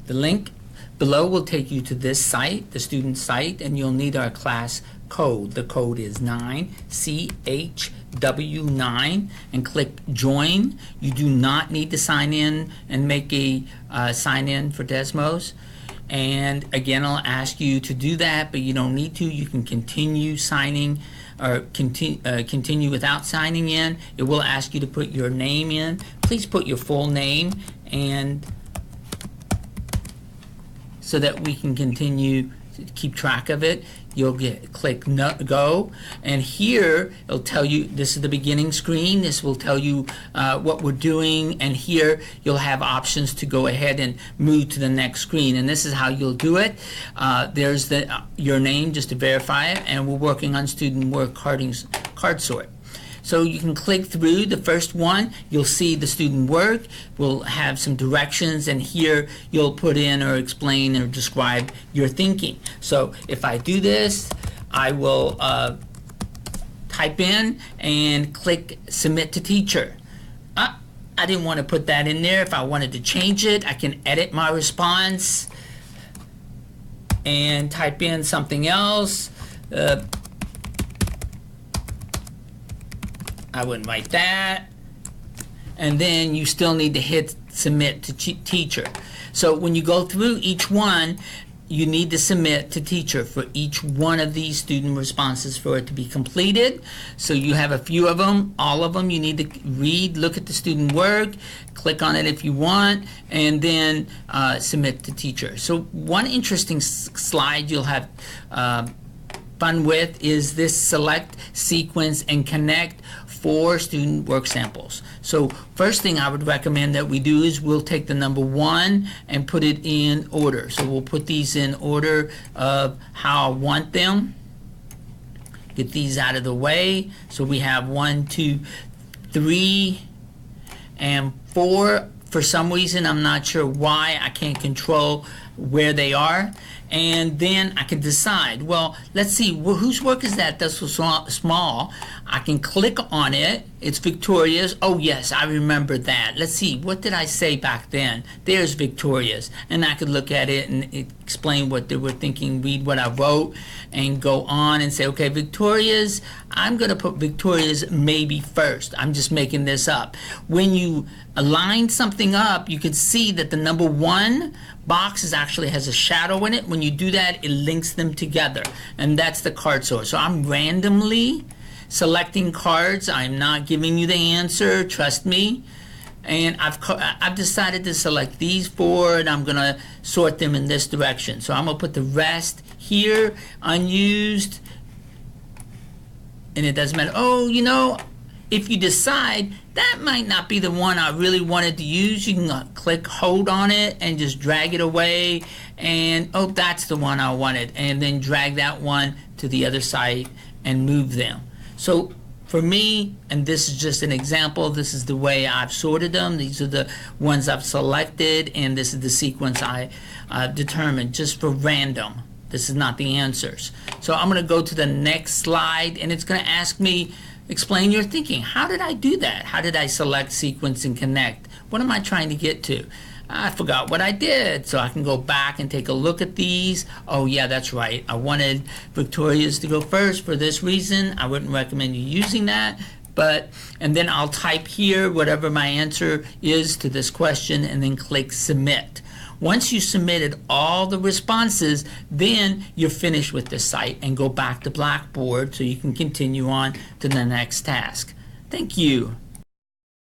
The link below will take you to this site, the student site, and you'll need our class code. The code is 9CHW9, and click join. You do not need to sign in and make a sign in for Desmos. And again, I'll ask you to do that, but you don't need to. You can continue signing or continue without signing in. It will ask you to put your name in. Please put your full name, and so that we can continue to keep track of it. You'll click go, and here it'll tell you this is the beginning screen. This will tell you what we're doing, and here you'll have options to go ahead and move to the next screen, and this is how you'll do it. There's your name just to verify it, and we're working on student work card sort. So you can click through the first one. You'll see the student work. We'll have some directions, and here you'll put in or explain or describe your thinking. So if I do this, I will type in and click submit to teacher. I didn't want to put that in there. If I wanted to change it, I can edit my response and type in something else. I wouldn't write that, and then you still need to hit submit to teacher. So when you go through each one, you need to submit to teacher for each one of these student responses for it to be completed. So you have a few of them, all of them. You need to read, look at the student work, click on it if you want, and then submit to teacher. So one interesting slide you'll have fun with is this select, sequence, and connect for student work samples. So first thing I would recommend that we do is we'll take the number 1 and put it in order. So we'll put these in order of how I want them. Get these out of the way. So we have 1, 2, 3, and 4. For some reason, I'm not sure why, I can't control where they are. And then I can decide, well, let's see, whose work is that that's so small? I can click on it. It's Victoria's. Oh, yes, I remember that. Let's see, what did I say back then? There's Victoria's. And I could look at it and explain what they were thinking, read what I wrote, and go on and say, okay, Victoria's, I'm going to put Victoria's maybe first. I'm just making this up. When you align something up, you can see that the number 1 box actually has a shadow in it. When you do that, it links them together, and that's the card sort. So I'm randomly selecting cards. I'm not giving you the answer, trust me. And I've decided to select these 4, and I'm gonna sort them in this direction. So I'm gonna put the rest here, unused, and it doesn't matter. Oh, you know, if you decide that might not be the one I really wanted to use, you can click hold on it and just drag it away, and oh, that's the one I wanted, and then drag that one to the other side and move them. So for me, and this is just an example, this is the way I've sorted them. These are the ones I've selected, and this is the sequence I determined just for random. This is not the answers. So I'm going to go to the next slide, and it's going to ask me, explain your thinking. How did I do that? How did I select, sequence, and connect? What am I trying to get to? I forgot what I did, so I can go back and take a look at these. Oh yeah, that's right. I wanted Victoria's to go first for this reason. I wouldn't recommend you using that, and then I'll type here whatever my answer is to this question, and then click submit. Once you submitted all the responses, then you're finished with the site, and go back to Blackboard so you can continue on to the next task. Thank you.